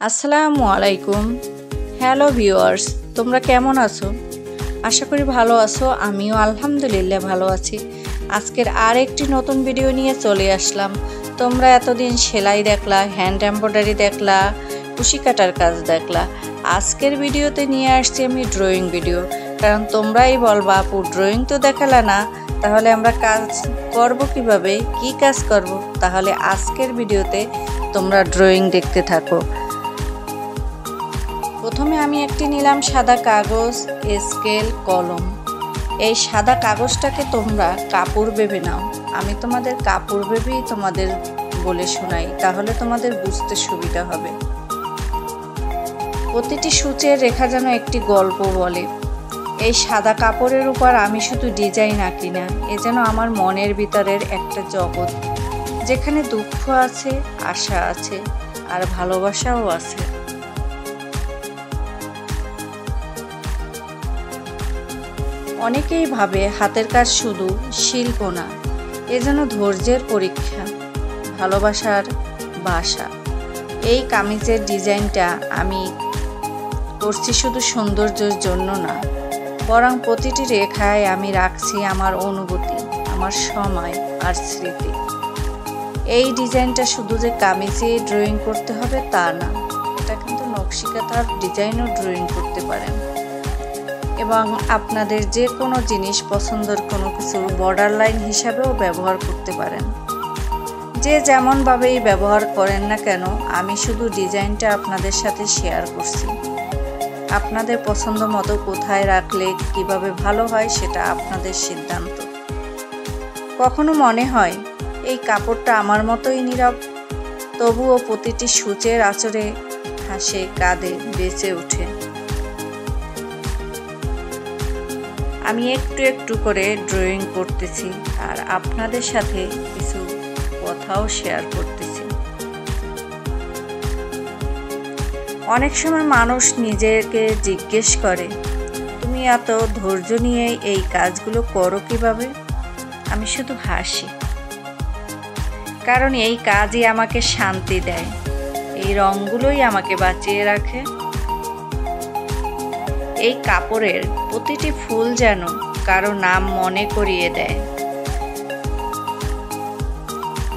আসসালামু আলাইকুম। Hello viewers, তোমরা কেমন আছো? আশা করি ভালো আছো। আমিও আলহামদুলিল্লাহ ভালো আছি। আজকের আর একটি নতুন ভিডিও নিয়ে চলে আসলাম। তোমরা এতদিন সেলাই দেখলা, হ্যান্ড এমব্রয়ডারি দেখলা, কুশি কাটার কাজ দেখলা। আজকের ভিডিওতে নিয়ে আসছি আমি ড্রয়িং ভিডিও। কারণ তোমরাই বলবা আপু ড্রয়িং তো দেখালা না, তাহলে আমরা কাজ করব কিভাবে, কি কাজ করব? তাহলে আজকের ভিডিওতে তোমরা ড্রয়িং দেখতে থাকো। প্রথমে আমি একটি নিলাম সাদা কাগজ, স্কেল, কলম। এই সাদা কাগজটাকে তোমরা কাপড় ভেবে নাও। আমি তোমাদের কাপড় ভেবেই তোমাদের বলে শোনাই, তাহলে তোমাদের বুঝতে সুবিধা হবে। প্রতিটি সূচের রেখা যেন একটি গল্প বলে। এই সাদা কাপড়ের উপর আমি শুধু ডিজাইন আঁকি না, এ যেন আমার মনের ভিতরের একটা জগৎ, যেখানে দুঃখ আছে, আশা আছে, আর ভালোবাসাও আছে। অনেকেই ভাবে হাতের কাজ শুধু শিল্প না, এ যেন ধৈর্যের পরীক্ষা, ভালোবাসার ভাষা। এই কামিজের ডিজাইনটা আমি করছি শুধু সৌন্দর্যের জন্য না, বরং প্রতিটি রেখায় আমি রাখছি আমার অনুভূতি, আমার সময় আর স্মৃতি। এই ডিজাইনটা শুধু যে কামিজে ড্রয়িং করতে হবে তা না, এটা কিন্তু নকশিকাতার ডিজাইনও ড্রয়িং করতে পারেন। এবং আপনাদের যে কোনো জিনিস পছন্দের কোনো কিছুর বর্ডার লাইন হিসাবেও ব্যবহার করতে পারেন। যে যেমনভাবেই ব্যবহার করেন না কেন, আমি শুধু ডিজাইনটা আপনাদের সাথে শেয়ার করছি। আপনাদের পছন্দ মতো কোথায় রাখলে কিভাবে ভালো হয় সেটা আপনাদের সিদ্ধান্ত। কখনো মনে হয় এই কাপড়টা আমার মতোই নীরব, তবুও প্রতিটি সূচের আঁচড়ে হাসে, কাঁদে, বেঁচে ওঠে। আমি একটু একটু করে ড্রয়িং করতেছি আর আপনাদের সাথে কিছু কথাও শেয়ার করতেছি। অনেক সময় মানুষ নিজেকে জিজ্ঞেস করে, তুমি এত ধৈর্য নিয়ে এই কাজগুলো করো কিভাবে? আমি শুধু হাসি, কারণ এই কাজই আমাকে শান্তি দেয়, এই রঙগুলোই আমাকে বাঁচিয়ে রাখে। এই কাপড়ের প্রতিটি ফুল যেন কারো নাম মনে করিয়ে দেয়,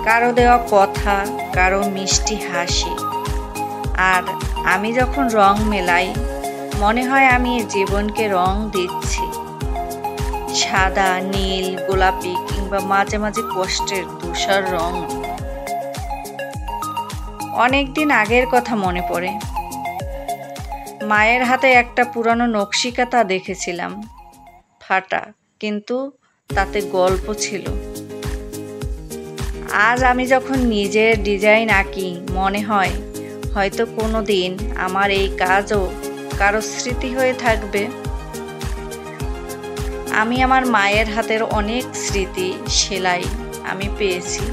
কারো দেওয়া কথা, কারো মিষ্টি হাসি। আর আমি যখন রং মেলাই, মনে হয় আমি জীবনকে রং দিচ্ছি, সাদা, নীল, গোলাপি কিংবা মাঝে মাঝে কষ্টের ধূসর রং। অনেকদিন আগের কথা মনে পড়ে। মায়ের হাতে একটা পুরানো নকশিকাতা দেখেছিলাম, ফাটা, কিন্তু তাতে গল্প ছিল। আজ আমি যখন নিজের ডিজাইন আঁকি, মনে হয় হয়তো কোনো দিন আমার এই কাজও কারো স্মৃতি হয়ে থাকবে। আমি আমার মায়ের হাতের অনেক স্মৃতি সেলাই আমি পেয়েছি,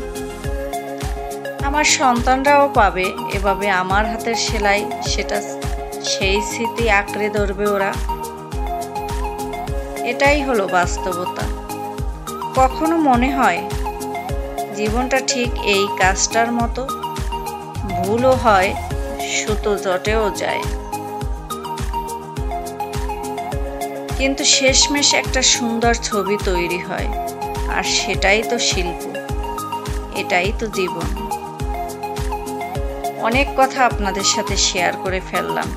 আমার সন্তানরাও পাবে এভাবে আমার হাতের সেলাই, সেটা সেই স্মৃতি আঁকড়ে ধরবে ওরা। এটাই হলো বাস্তবতা। কখনো মনে হয় জীবনটা ঠিক এই কাজটার মতো, ভুলও হয়, সুতো জটেও যায়, কিন্তু শেষমেশ একটা সুন্দর ছবি তৈরি হয়। আর সেটাই তো শিল্প, এটাই তো জীবন। অনেক কথা আপনাদের সাথে শেয়ার করে ফেললাম,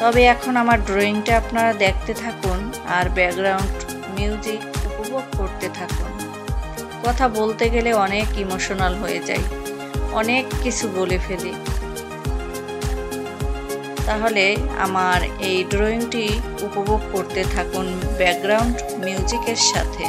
তবে এখন আমার ড্রয়িংটা আপনারা দেখতে থাকুন আর ব্যাকগ্রাউন্ড মিউজিক উপভোগ করতে থাকুন। কথা বলতে গেলে অনেক ইমোশনাল হয়ে যায়, অনেক কিছু বলে ফেলি। তাহলে আমার এই ড্রয়িংটি উপভোগ করতে থাকুন ব্যাকগ্রাউন্ড মিউজিকের সাথে।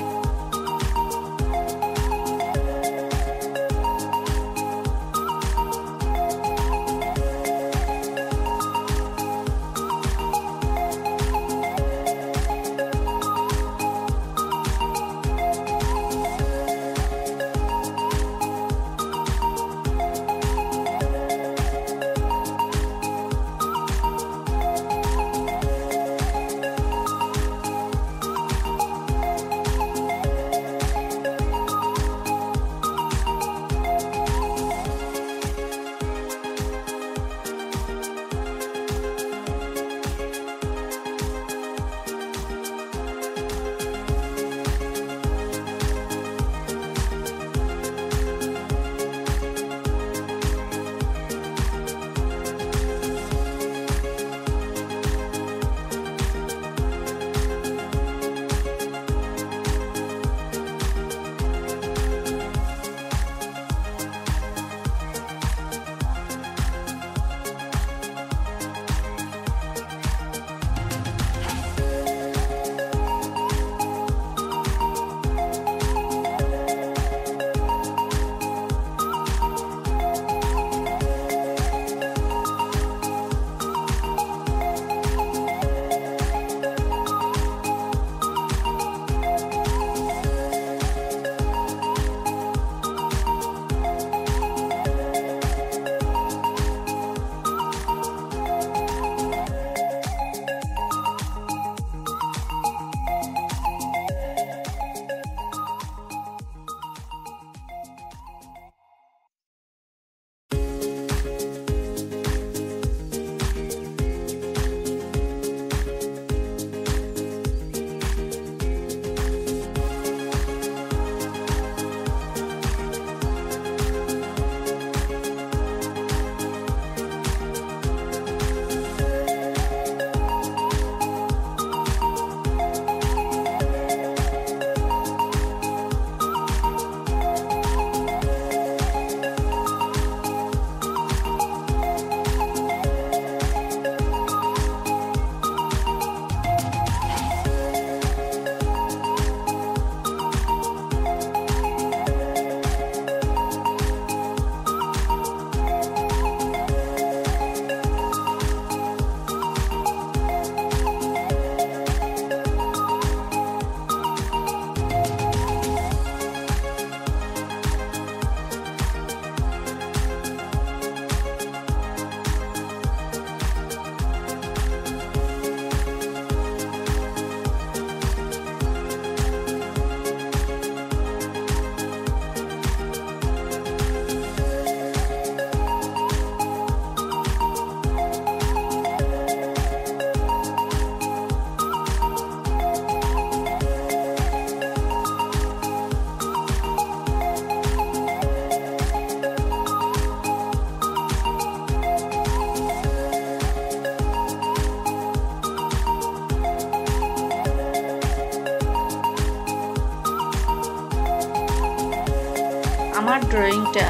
ড্রয়িংটা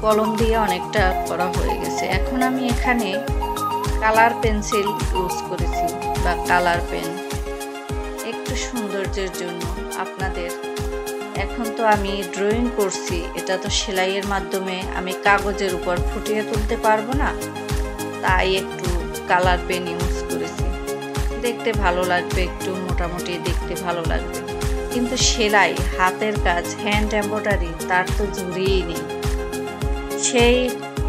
কলম দিয়ে অনেকটা করা হয়ে গেছে। এখন আমি এখানে কালার পেন্সিল ইউজ করেছি বা কালার পেন, একটু সৌন্দর্যের জন্য আপনাদের। এখন তো আমি ড্রয়িং করছি, এটা তো সেলাইয়ের মাধ্যমে আমি কাগজের উপর ফুটিয়ে তুলতে পারবো না, তাই একটু কালার পেন ইউজ করেছি। দেখতে ভালো লাগবে, একটু মোটামুটি দেখতে ভালো লাগবে, কিন্তু সেলাই হাতের কাজ, হ্যান্ড এমব্রয়ডারি, তার তো জুড়িই নেই। সেই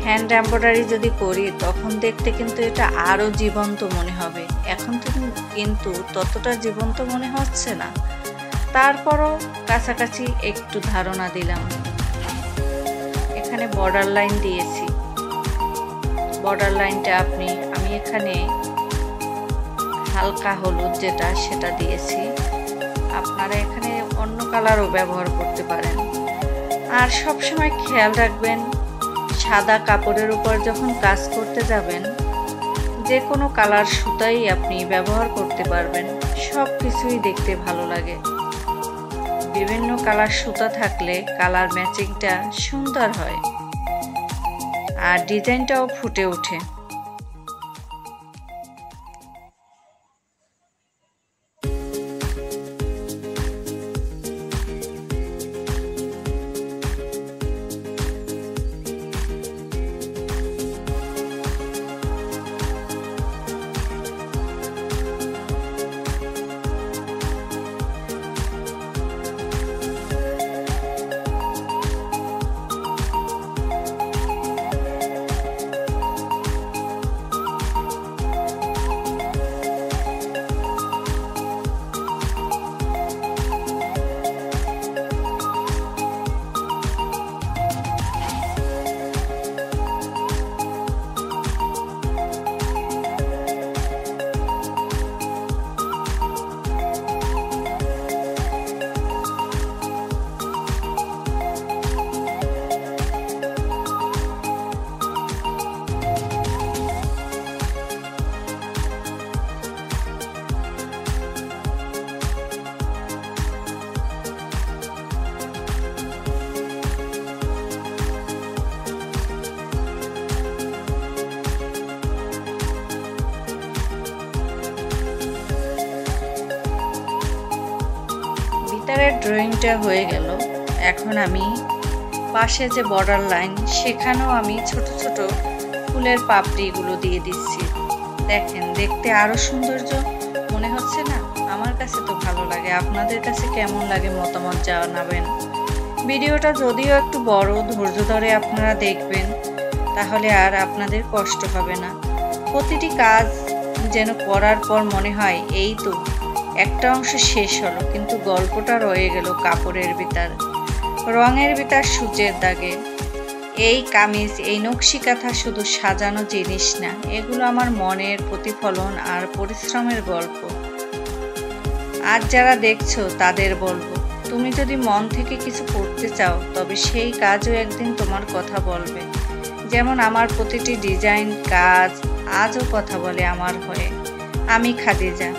হ্যান্ড এমব্রয়ডারি যদি করি তখন দেখতে কিন্তু এটা আরও জীবন্ত মনে হবে। এখন তো কিন্তু ততটা জীবন্ত মনে হচ্ছে না, তারপরও কাছাকাছি একটু ধারণা দিলাম। এখানে বর্ডার লাইন দিয়েছি, বর্ডার লাইনটা আমি এখানে হালকা হলুদ যেটা সেটা দিয়েছি। আপনারা এখানে অন্য কালারও ব্যবহার করতে পারেন। আর সব সময় খেয়াল রাখবেন, সাদা কাপড়ের উপর যখন কাজ করতে যাবেন যে কোনো কালার সুতাই আপনি ব্যবহার করতে পারবেন, সব কিছুই দেখতে ভালো লাগে। বিভিন্ন কালার সুতা থাকলে কালার ম্যাচিংটা সুন্দর হয় আর ডিজাইনটাও ফুটে ওঠে। ভিতরের ড্রয়িংটা হয়ে গেল। এখন আমি পাশে যে বর্ডার লাইন সেখানেও আমি ছোট ছোট ফুলের পাপড়িগুলো দিয়ে দিচ্ছি। দেখেন, দেখতে আরো সৌন্দর্য মনে হচ্ছে না? আমার কাছে তো ভালো লাগে, আপনাদের কাছে কেমন লাগে মতামত জানাবেন। ভিডিওটা যদিও একটু বড়, ধৈর্য ধরে আপনারা দেখবেন, তাহলে আর আপনাদের কষ্ট হবে না। প্রতিটি কাজ যেন করার পর মনে হয় এই তো একটা অংশ শেষ হলো, কিন্তু গল্পটা রয়ে গেল কাপড়ের ভিতর, রঙের ভিতর, সূচের দাগে। এই কামিজ, এই নকশি কাঁথা শুধু সাজানো জিনিস না, এগুলো আমার মনের প্রতিফলন আর পরিশ্রমের গল্প। আজ যারা দেখছো তাদের বলবো, তুমি যদি মন থেকে কিছু করতে চাও তবে সেই কাজও একদিন তোমার কথা বলবে। যেমন আমার প্রতিটি ডিজাইন কাজ আজও কথা বলে আমার হয়ে। আমি খাদিজা,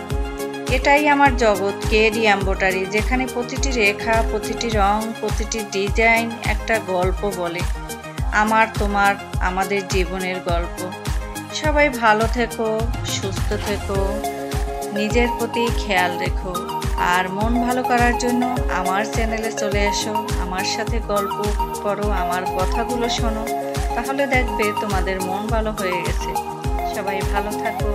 এটাই আমার জগৎ, কেডি এমব্রয়ডারি, যেখানে প্রতিটি রেখা, প্রতিটি রং, প্রতিটি ডিজাইন একটা গল্প বলে। আমার, তোমার, আমাদের জীবনের গল্প। সবাই ভালো থেকো, সুস্থ থেকো, নিজের প্রতি খেয়াল রেখো, আর মন ভালো করার জন্য আমার চ্যানেলে চলে এসো, আমার সাথে গল্প করো, আমার কথাগুলো শোনো, তাহলে দেখবে তোমাদের মন ভালো হয়ে গেছে। সবাই ভালো থাকো।